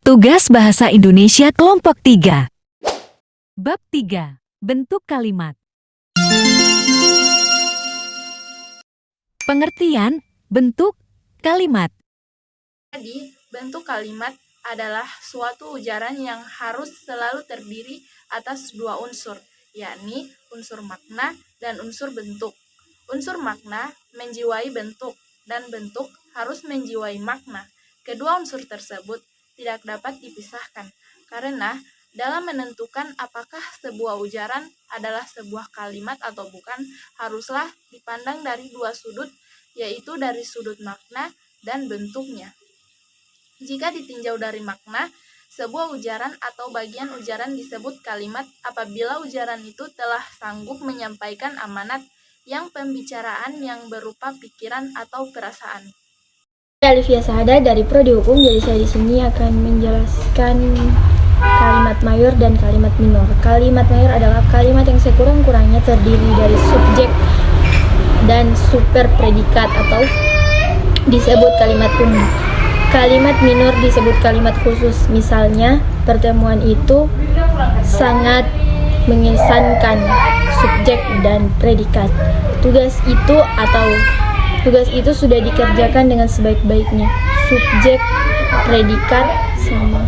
Tugas Bahasa Indonesia Kelompok 3. Bab 3. Bentuk kalimat. Pengertian bentuk kalimat. Jadi, bentuk kalimat adalah suatu ujaran yang harus selalu terdiri atas dua unsur, yakni unsur makna dan unsur bentuk. Unsur makna menjiwai bentuk, dan bentuk harus menjiwai makna. Kedua unsur tersebut tidak dapat dipisahkan, karena dalam menentukan apakah sebuah ujaran adalah sebuah kalimat atau bukan, haruslah dipandang dari dua sudut, yaitu dari sudut makna dan bentuknya. Jika ditinjau dari makna, sebuah ujaran atau bagian ujaran disebut kalimat apabila ujaran itu telah sanggup menyampaikan amanat yang pembicaraan yang berupa pikiran atau perasaan. Alifia Sahada dari Prodi Hukum, jadi saya di sini akan menjelaskan kalimat mayor dan kalimat minor. Kalimat mayor adalah kalimat yang sekurang-kurangnya terdiri dari subjek dan super predikat atau disebut kalimat umum. Kalimat minor disebut kalimat khusus. Misalnya, pertemuan itu sangat mengesankan subjek dan predikat. Tugas itu sudah dikerjakan dengan sebaik-baiknya. Subjek, predikat sama.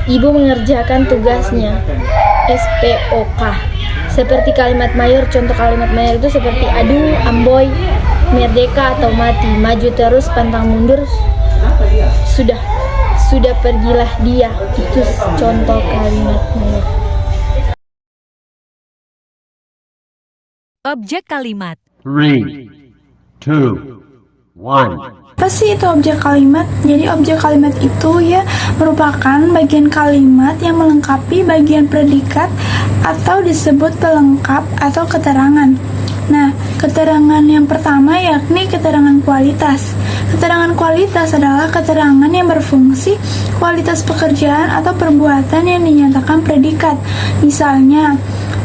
Ibu mengerjakan tugasnya. SPOK. Seperti kalimat mayor, contoh kalimat mayor itu seperti aduh, amboy, merdeka atau mati, maju terus, pantang mundur, sudah pergilah dia. Itu contoh kalimat mayor. Objek kalimat. 3, 2, 1. Apa sih itu objek kalimat? Jadi objek kalimat itu merupakan bagian kalimat yang melengkapi bagian predikat atau disebut pelengkap atau keterangan. Nah, keterangan yang pertama yakni keterangan kualitas. Keterangan kualitas adalah keterangan yang berfungsi kualitas pekerjaan atau perbuatan yang dinyatakan predikat. Misalnya,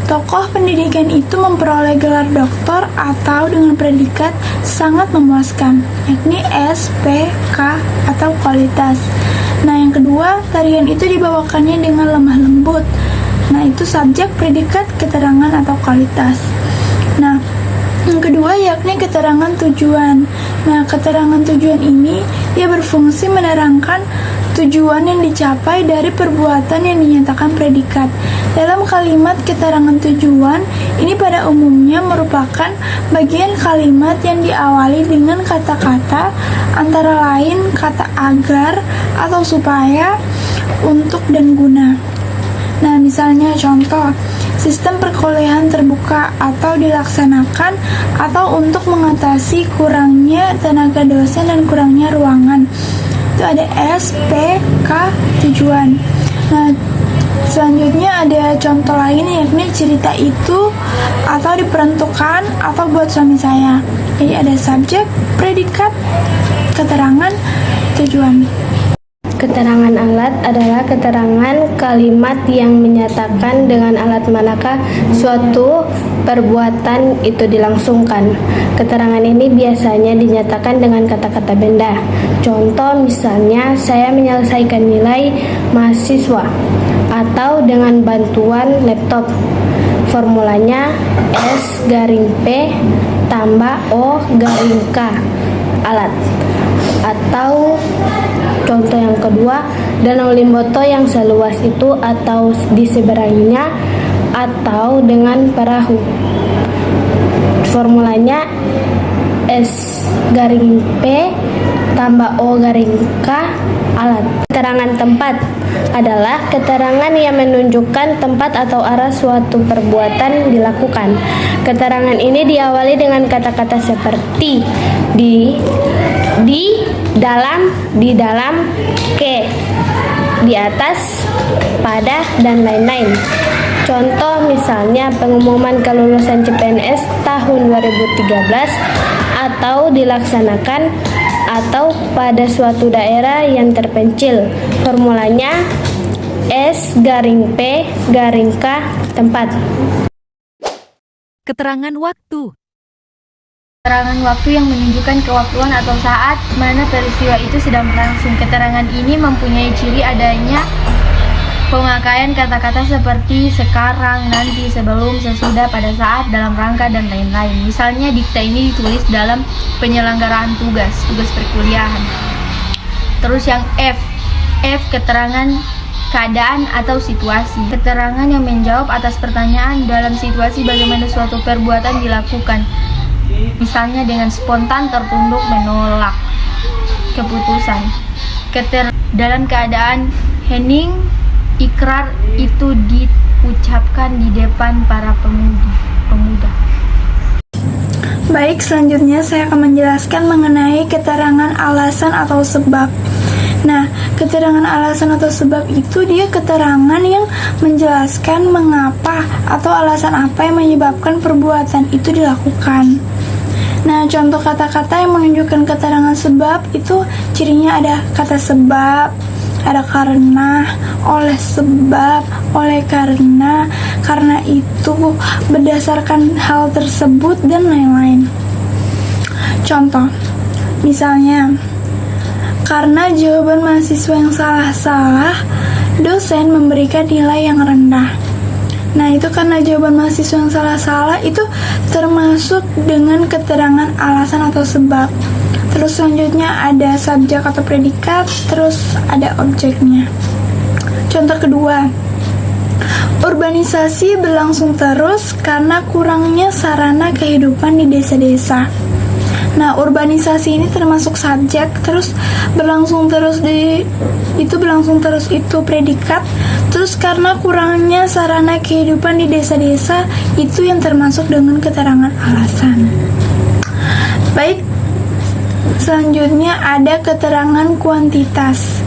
tokoh pendidikan itu memperoleh gelar doktor atau dengan predikat sangat memuaskan, yakni SPK atau kualitas. Nah, yang kedua, tarian itu dibawakannya dengan lemah lembut. Nah, itu subjek, predikat, keterangan atau kualitas. Nah, yang kedua yakni keterangan tujuan. Nah, keterangan tujuan ini berfungsi menerangkan tujuan yang dicapai dari perbuatan yang dinyatakan predikat. Dalam kalimat keterangan tujuan, ini pada umumnya merupakan bagian kalimat yang diawali dengan kata-kata antara lain kata agar atau supaya, untuk, dan guna. Nah, misalnya contoh, sistem perkuliahan terbuka atau dilaksanakan atau untuk mengatasi kurangnya tenaga dosen dan kurangnya ruangan. Itu ada SPK tujuan. Nah, selanjutnya ada contoh lain yakni cerita itu atau diperuntukkan atau buat suami saya. Jadi ada subjek, predikat, keterangan, tujuan. Keterangan alat adalah keterangan kalimat yang menyatakan dengan alat manakah suatu perbuatan itu dilangsungkan. Keterangan ini biasanya dinyatakan dengan kata-kata benda. Contoh misalnya, saya menyelesaikan nilai mahasiswa, atau dengan bantuan laptop. Formulanya S+P tambah O+K alat. Atau contoh yang kedua, Danau Limboto yang seluas itu atau di seberangnya, atau dengan perahu. Formulanya S+P tambah O+K alat. Keterangan tempat adalah keterangan yang menunjukkan tempat atau arah suatu perbuatan dilakukan. Keterangan ini diawali dengan kata-kata seperti di dalam, ke, di atas, pada, dan lain-lain. Contoh misalnya pengumuman kelulusan CPNS tahun 2013 atau dilaksanakan atau pada suatu daerah yang terpencil. Formulanya S+P+K tempat. Keterangan waktu. Keterangan waktu yang menunjukkan kewaktuan atau saat mana peristiwa itu sedang berlangsung. Keterangan ini mempunyai ciri adanya pemakaian kata-kata seperti sekarang, nanti, sebelum, sesudah, pada saat, dalam rangka, dan lain-lain. Misalnya dikta ini ditulis dalam penyelenggaraan tugas perkuliahan. Terus yang F keterangan keadaan atau situasi. Keterangan yang menjawab atas pertanyaan dalam situasi bagaimana suatu perbuatan dilakukan. Misalnya dengan spontan, tertunduk, menolak keputusan. Dalam keadaan hening, ikrar itu diucapkan di depan para pemuda. Baik, selanjutnya saya akan menjelaskan mengenai keterangan alasan atau sebab. Nah, keterangan alasan atau sebab itu dia keterangan yang menjelaskan mengapa atau alasan apa yang menyebabkan perbuatan itu dilakukan. Nah, contoh kata-kata yang menunjukkan keterangan sebab itu cirinya ada kata sebab, ada karena, oleh sebab, oleh karena itu, berdasarkan hal tersebut, dan lain-lain. Contoh, misalnya, karena jawaban mahasiswa yang salah-salah, dosen memberikan nilai yang rendah. Nah, itu karena jawaban mahasiswa yang salah-salah itu termasuk dengan keterangan alasan atau sebab. Terus selanjutnya ada subjek atau predikat, terus ada objeknya. Contoh kedua, urbanisasi berlangsung terus karena kurangnya sarana kehidupan di desa-desa. Nah, urbanisasi ini termasuk subjek, terus berlangsung terus itu predikat, terus karena kurangnya sarana kehidupan di desa-desa itu yang termasuk dengan keterangan alasan. Baik, selanjutnya ada keterangan kuantitas.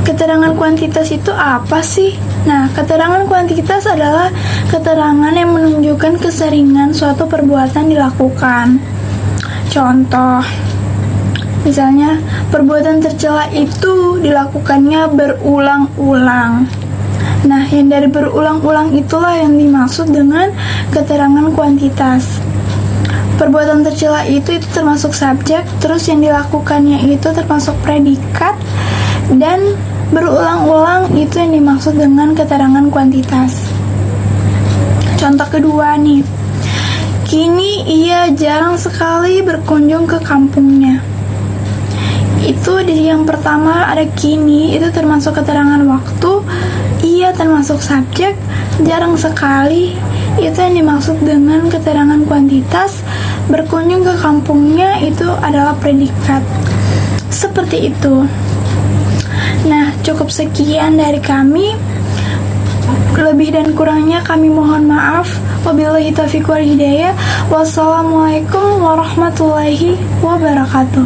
Keterangan kuantitas itu apa sih? Nah, keterangan kuantitas adalah keterangan yang menunjukkan keseringan suatu perbuatan dilakukan. Contoh, misalnya perbuatan tercela itu dilakukannya berulang-ulang. Nah, yang dari berulang-ulang itulah yang dimaksud dengan keterangan kuantitas. Perbuatan tercela itu termasuk subjek, terus yang dilakukannya itu termasuk predikat, dan berulang-ulang itu yang dimaksud dengan keterangan kuantitas. Contoh kedua nih, kini ia jarang sekali berkunjung ke kampungnya. Itu di yang pertama ada kini, itu termasuk keterangan waktu, ia termasuk subjek, jarang sekali itu yang dimaksud dengan keterangan kuantitas, berkunjung ke kampungnya itu adalah predikat. Seperti itu. Nah, cukup sekian dari kami. Lebih dan kurangnya kami mohon maaf. Wabillahi taufiq wal hidayah. Wassalamualaikum warahmatullahi wabarakatuh.